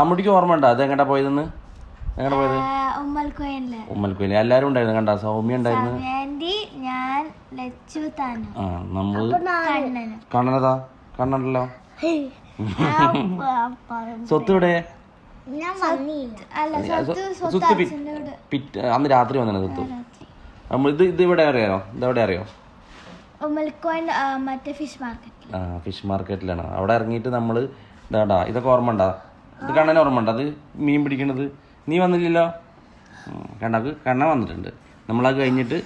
അമ്മൂട്ടിക്ക് ഓർമ്മ ഉണ്ടോ അത് എങ്ങടാ പോയതെന്ന്? എങ്ങടാ പോയത്? ഉമ്മൽക്കോയില് എല്ലാരും ഉണ്ടായിരുന്നു. കണ്ട സൗമ്യ ഉണ്ടായിരുന്നു. ഞാൻ നമ്മള് കണ്ണനതാ കണ്ണനല്ലോ. സ്വത്ത് ഇവിടെ അന്ന് രാത്രി വന്നെ സ്വത്ത്. ഇത് ഇവിടെ അറിയാലോ. ഇതെവിടെ അറിയോ? ഫിഷ് മാർക്കറ്റിലാണ്. അവിടെ ഇറങ്ങിയിട്ട് നമ്മള് ഇതാടാ ഇതൊക്കെ ഓർമ്മ ഉണ്ടാ? ഇത് കണ്ണന് ഓർമ്മ ഉണ്ടോ? അത് മീൻ പിടിക്കണത് നീ വന്നില്ലല്ലോ. കണ്ണൻ വന്നിട്ടുണ്ട്. നമ്മളത് കഴിഞ്ഞിട്ട്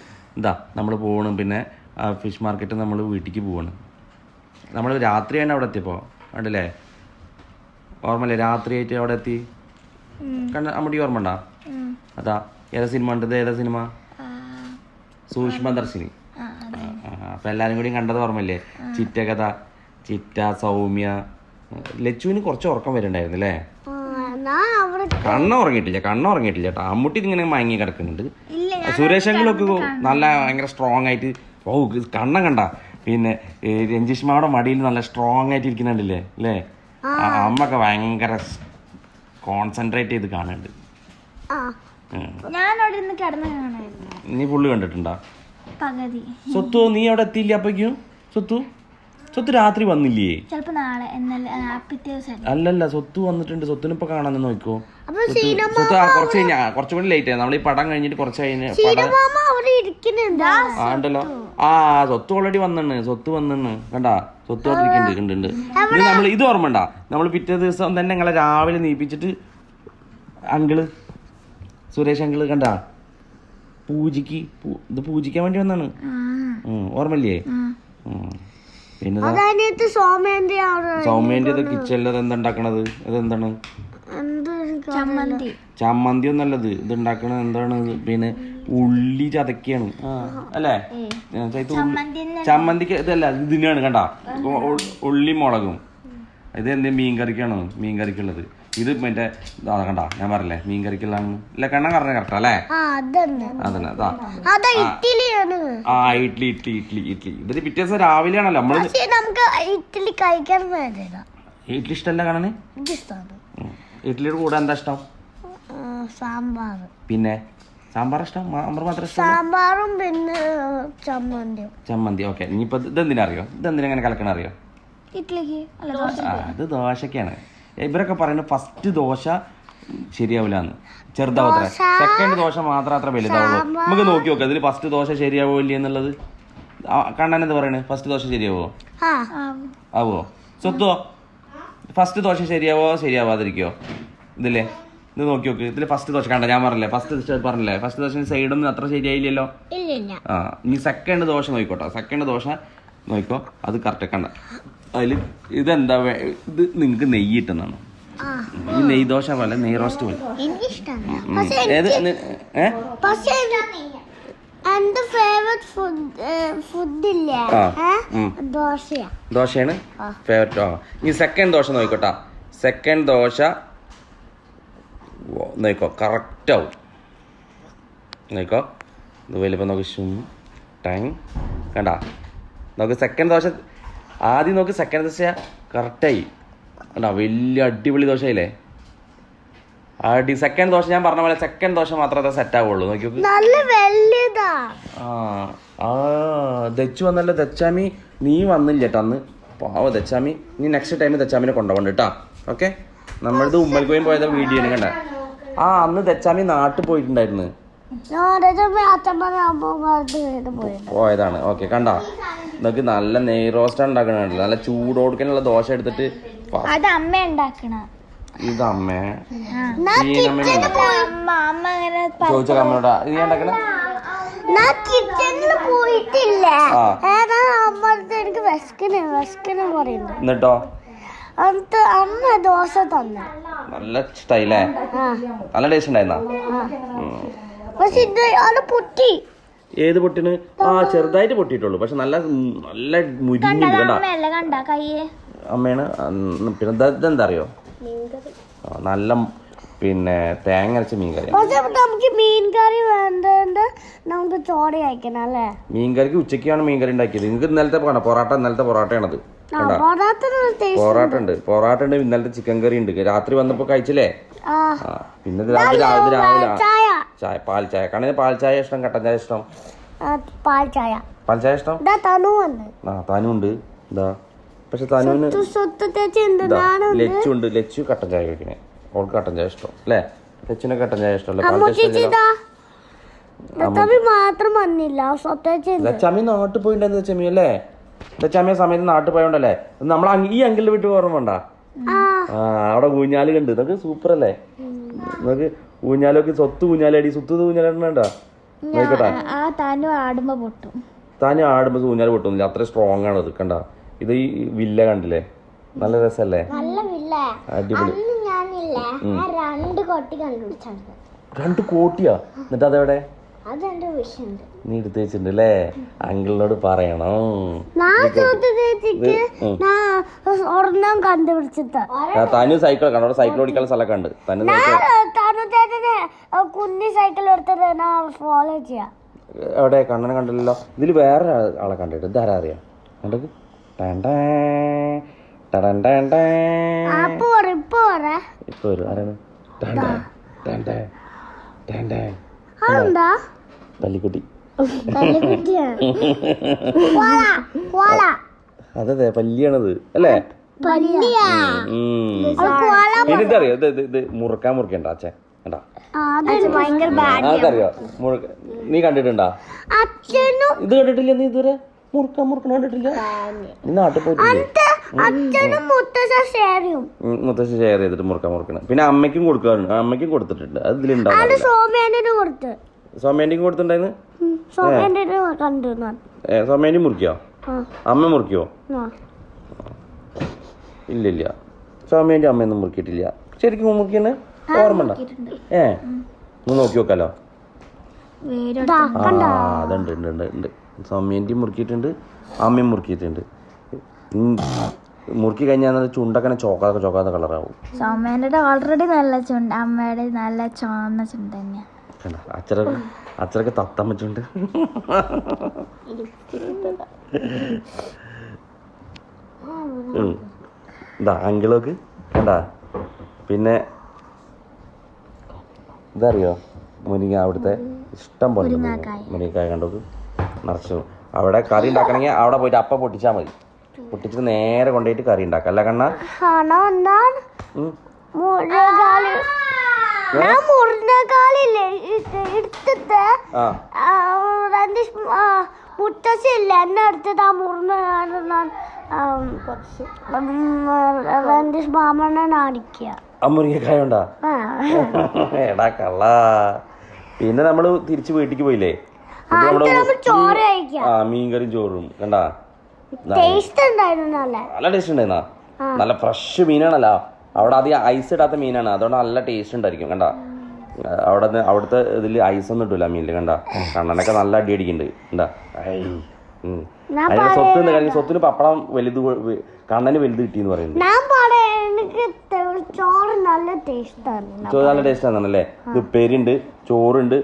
നമ്മൾ പോവാണ്. പിന്നെ ഫിഷ് മാർക്കറ്റ് നമ്മൾ വീട്ടിലേക്ക് പോവാണ്. നമ്മൾ രാത്രിയാണ് അവിടെ എത്തിയപ്പോൾ കണ്ടില്ലേ? ഓർമ്മല്ലേ? രാത്രിയായിട്ട് അവിടെ എത്തി. അമ്മടി ഓർമ്മ ഉണ്ടാ? അതാ ഏതാ സിനിമ ഉണ്ടത്? ഏതാ സിനിമ? സൂക്ഷ്മദർശിനി. അപ്പൊ എല്ലാരും കൂടി കണ്ടത് ഓർമ്മല്ലേ? ചിറ്റ കഥ, ചിറ്റ, സൗമ്യ, ലച്ചുവിന് കുറച്ച് ഉറക്കം വരുന്നുണ്ടായിരുന്നു അല്ലേ? കണ്ണുറങ്ങിയിട്ടില്ല കേട്ടോ. അമ്മൂട്ടി ഇങ്ങനെ മയങ്ങി കിടക്കുന്നുണ്ട്. സുരേഷങ്ങളൊക്കെ നല്ല ഭയങ്കര സ്ട്രോങ് ആയിട്ട് കണ്ണം കണ്ട. പിന്നെ രഞ്ജിഷ്മയുടെ മടിയിൽ നല്ല സ്ട്രോങ് ആയിട്ട് ഇരിക്കുന്നുണ്ടല്ലേ അല്ലേ? അമ്മൊക്കെ ഭയങ്കര കോൺസെൻട്രേറ്റ് ചെയ്ത് കാണുന്നുണ്ട്. നീ ഫുള്ള് കണ്ടിട്ടുണ്ടാ? സ്വത്തു നീ അവിടെ എത്തിയില്ലേ അപ്പയ്ക്കും? സ്വത്ത് രാത്രി വന്നില്ലേ? അല്ലല്ല സ്വത്ത് വന്നിട്ടുണ്ട്. സ്വത്തിനിപ്പൊ കാണാൻ നോക്കോ. സ്വത്ത് കുറച്ചും കൂടി ലേറ്റ് ആയി. നമ്മൾ ഈ പടം കഴിഞ്ഞിട്ട് കുറച്ച് കഴിഞ്ഞ് ഉണ്ടല്ലോ. സ്വത്ത് ഓൾറെഡി വന്നിണ്. സ്വത്ത് വന്നിണ് കണ്ടാ? സ്വത്ത് ഇരിക്കുന്നുണ്ട്. ഇത് നമ്മൾ ഇത് ഓർമ്മ ഉണ്ടാ? നമ്മൾ പിറ്റേ ദിവസം തന്നെ ഞങ്ങളെ രാവിലെ നീപ്പിച്ചിട്ട് അങ്കിള് സുരേഷ് അങ്കിള് കണ്ടാ പൂജിക്കാൻ വേണ്ടി വന്നാണ്. ഓർമ്മല്ലേ? പിന്നെ സൗമ്യന്റെ കിച്ചണിൽ എന്താ ഉണ്ടാക്കണത്? ഇതെന്താണ്? ചമ്മന്തി ഒന്നല്ലത്. ഇത് ഉണ്ടാക്കണത് എന്താണ്? പിന്നെ ഉള്ളി ചതക്കിയാണ് അല്ലേ? ചമ്മന്തിക്ക് ഇതല്ല, ഇതിനാണ് കണ്ടാ ഉള്ളി മുളകും. ഇത് എന്ത് മീൻകറിക്കാണ്? മീൻകറിക്കുള്ളത്. ഇത് മറ്റേ കണ്ട ഞാൻ പറഞ്ഞല്ലേ മീൻകറിക്കുള്ളതാണ്. ഇല്ല കണ്ണ പറഞ്ഞ കറക്റ്റാ അല്ലേ? അതന്നെ ഇഡ്ലി. ഇത് പിറ്റേ ദിവസം രാവിലെ ആണല്ലോ നമ്മള്. ഇഡ്ലി ഇഷ്ടമല്ല കാണാന്? ഇഡ്ലിയുടെ കൂടെ എന്താ ഇഷ്ടം? പിന്നെ സാമ്പാർ ഇഷ്ടം? സാമ്പാർ മാത്രം ഇഷ്ടം? സാമ്പാറും പിന്നെ ചമ്മന്തി. ഓക്കെ. ഇനിയിപ്പോ ഇതെന്തിനാ അറിയോ? ഇതെന്തിനാ അങ്ങനെ കലക്കണ അറിയോ? ഇത് ദോശക്കാണ്. ഇവരൊക്കെ പറയുന്നത് ഫസ്റ്റ് ദോശ ശരിയാവില്ലാന്ന്, ചെറുതാവത്ര. സെക്കൻഡ് ദോശ മാത്രം അത്ര വലുതാവുള്ളൂ. നമുക്ക് നോക്കി നോക്കാം ഇതിൽ ഫസ്റ്റ് ദോശ ശരിയാവോ ഇല്ല എന്നുള്ളത്. കണ്ണൻ എന്താ പറയണേ? ഫസ്റ്റ് ദോശ ശരിയാവോ? ആവോ? സ്വത്തോ ഫസ്റ്റ് ദോശ ശരിയാവോ ശരിയാവാതിരിക്കോ? ഇതില്ലേ ഇത് നോക്കി നോക്ക്. ഇതില് ഫസ്റ്റ് ദോശ കണ്ട ഞാൻ പറഞ്ഞില്ലേ? ഫസ്റ്റ് ദോശ സൈഡൊന്നും അത്ര ശരിയായില്ലല്ലോ. ഇനി സെക്കൻഡ് ദോശ നോക്കിക്കോട്ടോ. സെക്കൻഡ് ദോശ നോക്കിക്കോ. അത് കറക്റ്റ് കണ്ട. അതില് ഇതെന്താ? ഇത് നിങ്ങക്ക് നെയ്യ് ഇട്ടെന്നാണ്. ഈ നെയ് ദോശ പോലെ നെയ് റോസ്റ്റ് പോലെ. ദോശയാണ് ഫേവറേറ്റ്. ഈ സെക്കൻഡ് ദോശ നോക്കിക്കോട്ടാ. സെക്കൻഡ് ദോശ നോക്കോ കറക്റ്റ് ആവും. നോക്കോ ഇത് വലിപ്പം നോക്കി ടൈം കണ്ട നോക്ക്. സെക്കൻഡ് ദോശ ആദ്യം നോക്ക്. സെക്കൻഡ് ദോശ കറക്റ്റായി കണ്ടാ? വലിയ അടിപൊളി ദോശയില്ലേ? സെക്കൻഡ് ദോശ ഞാൻ പറഞ്ഞ പോലെ സെക്കൻഡ് ദോശ മാത്രമേ സെറ്റ് ആവുള്ളൂ. നോക്കി ദച്ചു വന്നല്ലോ. ദച്ചാമി നീ വന്നില്ല കേട്ടോ അന്ന്. പാവ ദച്ചാമി. നീ നെക്സ്റ്റ് ടൈം ദച്ചാമിനെ കൊണ്ടുപോകണ്ട കേട്ടോ. ഓക്കെ. നമ്മളിത് ഉമ്മൽക്കോയും പോയത് വീഡിയോ കണ്ട. അന്ന് ദച്ചാമി നാട്ടിൽ പോയിട്ടുണ്ടായിരുന്നു. പോയതാണ്. ഓക്കെ. കണ്ടാ നോക്ക് നല്ല നെയ് റോസ്റ്റ് ഉണ്ടാക്കണല്ലോ. നല്ല ചൂടോടുക്കാനുള്ള ദോശ എടുത്തിട്ട് ഇത് അമ്മേ ചോദിച്ച അമ്മയോടാ നീ ഉണ്ടാക്കണ? എന്നിട്ടോ അമ്മ ദോശ തന്നെ നല്ല സ്റ്റൈലേ? നല്ല ടേസ്റ്റ് ഉണ്ടായിരുന്നാ? ഏത് പൊട്ടിന്? ചെറുതായിട്ട് പൊട്ടിയിട്ടുള്ളൂ. പക്ഷെ നല്ല നല്ല മുരിഞ്ഞിട്ട് കണ്ട അമ്മയാണ്. പിന്നെ ഇതെന്താ അറിയോ? നല്ല പിന്നെ തേങ്ങ അരച്ച മീൻകറി. നമുക്ക് മീൻകറി വേണ്ട, നമുക്ക് ചോറ് കഴിക്കണം അല്ലേ? മീൻകറിക്ക് ഉച്ചയ്ക്കാണ് മീൻകറി ഉണ്ടാക്കിയത്. നിങ്ങൾക്ക് ഇന്നലത്തെ പൊറാട്ട, ഇന്നലത്തെ പൊറാട്ടയാണത്. പൊറാട്ട ഉണ്ട് ഇന്നലത്തെ ചിക്കൻ കറി ഉണ്ട് രാത്രി വന്നപ്പോ കഴിച്ചില്ലേ പിന്നെ രാവിലെ ചായ പാൽ ചായ കണ്ണിന് പാൽ ചായ ഇഷ്ടം കട്ടൻ ചായ ഇഷ്ടം പാൽ ചായ ഇഷ്ടം താനും ഉണ്ട് എന്താ പക്ഷെ താനുവിന് ലച്ചുണ്ട് ലച്ചു കട്ടൻ ചായ കഴിക്കണേ അവൾക്ക് കട്ടൻ ചായ ഇഷ്ടം അല്ലേ ലച്ചുവിനെ കട്ടൻ ചായ ഇഷ്ടമല്ല ലച്ചാമി നാട്ടിൽ പോയിണ്ടെന്ന് ലച്ചമ്മി അല്ലേ ലച്ചാമിയ സമയത്ത് നാട്ടിൽ പോയോണ്ടല്ലേ നമ്മൾ ഈ അങ്കിളിന്റെ വീട്ടിൽ ഓർമ്മ വേണ്ട അവിടെ ഊഞ്ഞാല് കണ്ട് ഇതൊക്കെ സൂപ്പർ അല്ലേ നമുക്ക് ഊഞ്ഞാലൊക്കെ സ്വത്ത് ഊഞ്ഞാലടി സുത്ത് ഊഞ്ഞാലുണ്ടോ നോക്കട്ടെ താനും ആടുമ്പോ ഊഞ്ഞാല് പൊട്ടുന്നില്ല അത്ര സ്ട്രോങ് ആണ് അത് കണ്ട ഇത് ഈ വില്ല കണ്ടില്ലേ നല്ല രസല്ലേ അടിപൊളി 2 കോട്ടിയാ എന്നിട്ട് അതെവിടെ നീ എടുത്ത് വെച്ചിട്ടുണ്ട് അല്ലേ അങ്കിളിനോട് പറയണോ താനു സൈക്കിൾ കണ്ടോ സൈക്കിൾ ഓടിക്കാനുള്ള സ്ഥലമൊക്കെ ഉണ്ട് എവിടെ കണ്ണനെ കണ്ടില്ലല്ലോ ഇതില് വേറെ ആളെ കണ്ടിട്ട് ഇതാരാ അറിയാം കണ്ടത് ഇപ്പൊ വരും ആരാണ് പല്ലിക്കുട്ടി അതെ പല്ലിയാണത് അല്ലേ എനിക്കറിയോ ഇത് മുറിക്കണ്ട അച്ഛൻ കണ്ടാ അതറിയോ നീ കണ്ടിട്ടുണ്ടാ ഇത് കണ്ടിട്ടില്ല നീ ഇതുവരെ മുറുക്കണ കണ്ടിട്ടില്ല നീ നാട്ടിൽ പോയിട്ടില്ലേ മുത്തശ്ശി ഷെയർ ചെയ്തിട്ട് മുറുക്കണം പിന്നെ അമ്മയ്ക്കും കൊടുക്കാറുണ്ട് അമ്മയ്ക്കും കൊടുത്തിട്ടുണ്ട് അത് ഇതിലുണ്ടാവും സോമേന്റെയും കൊടുത്തിട്ടുണ്ടായിരുന്നു സോമേന്റി മുറിക്കോ അമ്മ മുറിക്കോ ഇല്ല സോമേന്റി അമ്മയൊന്നും മുറിക്കിട്ടില്ല ശരിക്കും മുറിക്കണേ ഓർമ്മ ഉണ്ടോ ഒന്ന് നോക്കി നോക്കാലോ അതുണ്ട് സോമേന്റി മുറുക്കിയിട്ടുണ്ട് അമ്മയും മുറുക്കിയിട്ടുണ്ട് മുറുക്കി കഴിഞ്ഞാൽ ചുണ്ടൊക്കെ ചോക്കാത്ത കളറാവും സോമേന്റെ ഓൾറെഡി നല്ല ചുണ്ട് അമ്മയുടെ നല്ല ചുവന്ന ചുണ്ട് തന്നെയാ അച്ഛനൊക്കെ തത്തം വെച്ചുണ്ട് എന്താ അങ്കിളൊക്കെ കണ്ടാ പിന്നെ ഇതറിയോ മുരിങ്ങ അവിടുത്തെ ഇഷ്ടം പോലെ മുരിങ്ങക്കായ കണ്ടോക്ക് നിറച്ചു അവിടെ കറി ഉണ്ടാക്കണമെങ്കിൽ അവിടെ പോയിട്ട് അപ്പം പൊട്ടിച്ചാൽ മതി പൊട്ടിച്ചിട്ട് നേരെ കൊണ്ടുപോയിട്ട് കറി ഉണ്ടാക്കാം അല്ല കണ്ണ മുത്തശ്ശില്ല എന്നെ എടുത്തിട്ട് ആ മാമണ്ണൻ അടിക്കുക മുരിങ്ങക്കായ ഉണ്ടാ എടാ കള്ള പിന്നെ നമ്മള് തിരിച്ച് വീട്ടിക്ക് പോയില്ലേ മീൻകറിയും ചോറും കണ്ടാ നല്ല ടേസ്റ്റ് ഉണ്ടായിരുന്നാ നല്ല ഫ്രഷ് മീനാണല്ലോ അവിടെ അധികം ഐസ് ഇടാത്ത മീനാണ് അതുകൊണ്ട് നല്ല ടേസ്റ്റ് ഉണ്ടായിരിക്കും കണ്ടാ അവിടുത്തെ ഇതില് ഐസ് ഒന്നും ഇട്ടില്ല മീനില് കണ്ടാ കണ്ണനൊക്കെ നല്ല അടി അടിക്കുന്നുണ്ട് കണ്ടാ അതിന്റെ സ്വത്ത് സ്വത്തിന് പപ്പടം വലുത് കണ്ണന് വലുത് കിട്ടിയെന്ന് പറയുന്നത് ചോറ് നല്ല ടേസ്റ്റ് ആണല്ലേ ഇത് ഉപ്പേരിയുണ്ട് ചോറുണ്ട്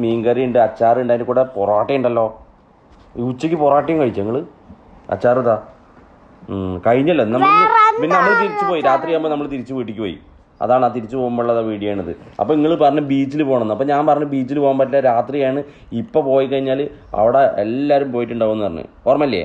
മീൻകറി ഉണ്ട് അച്ചാറുണ്ട് അതിന്റെ കൂടെ പൊറോട്ട ഉണ്ടല്ലോ ഉച്ചക്ക് പൊറോട്ടയും കഴിച്ചു ഞങ്ങള് അച്ചാറിതാ കഴിഞ്ഞല്ലോ പിന്നെ നമ്മൾ തിരിച്ചു പോയി രാത്രിയാകുമ്പോൾ നമ്മൾ തിരിച്ചു വീട്ടിലേക്ക് പോയി അതാണ് ആ തിരിച്ചു പോകുമ്പോഴുള്ള വീഡിയോ ആണിത് അപ്പൊ നിങ്ങൾ പറഞ്ഞ ബീച്ചിൽ പോകണം അപ്പൊ ഞാൻ പറഞ്ഞു ബീച്ചിൽ പോകാൻ പറ്റില്ല രാത്രിയാണ് ഇപ്പൊ പോയി കഴിഞ്ഞാൽ അവിടെ എല്ലാരും പോയിട്ടുണ്ടാവും എന്ന് പറഞ്ഞു ഓർമ്മല്ലേ